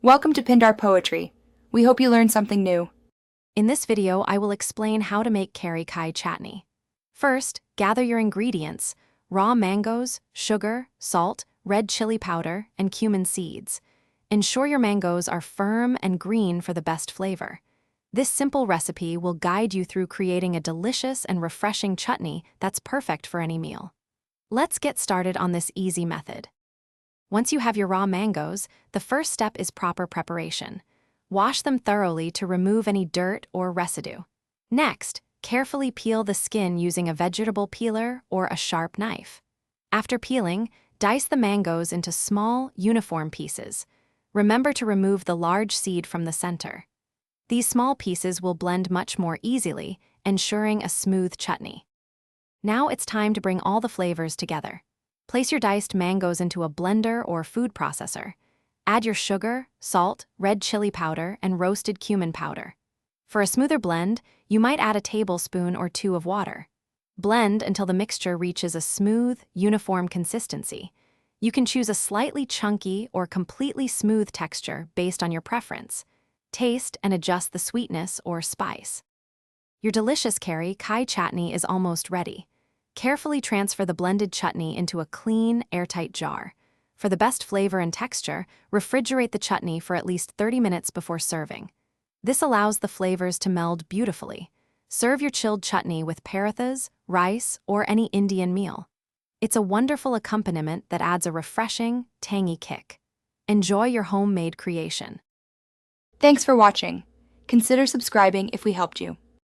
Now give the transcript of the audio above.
Welcome to Pindar Poetry. We hope you learned something new. In this video, I will explain how to make Kari Kai Chatni. First, gather your ingredients: raw mangoes, sugar, salt, red chili powder, and cumin seeds. Ensure your mangoes are firm and green for the best flavor. This simple recipe will guide you through creating a delicious and refreshing chutney that's perfect for any meal. Let's get started on this easy method. Once you have your raw mangoes, the first step is proper preparation. Wash them thoroughly to remove any dirt or residue. Next, carefully peel the skin using a vegetable peeler or a sharp knife. After peeling, dice the mangoes into small, uniform pieces. Remember to remove the large seed from the center. These small pieces will blend much more easily, ensuring a smooth chutney. Now it's time to bring all the flavors together. Place your diced mangoes into a blender or food processor. Add your sugar, salt, red chili powder, and roasted cumin powder. For a smoother blend, you might add a tablespoon or two of water. Blend until the mixture reaches a smooth, uniform consistency. You can choose a slightly chunky or completely smooth texture based on your preference. Taste and adjust the sweetness or spice. Your delicious Kari Kai Chatni is almost ready. Carefully transfer the blended chutney into a clean, airtight jar. For the best flavor and texture, refrigerate the chutney for at least 30 minutes before serving. This allows the flavors to meld beautifully. Serve your chilled chutney with parathas, rice, or any Indian meal. It's a wonderful accompaniment that adds a refreshing, tangy kick. Enjoy your homemade creation. Thanks for watching. Consider subscribing if we helped you.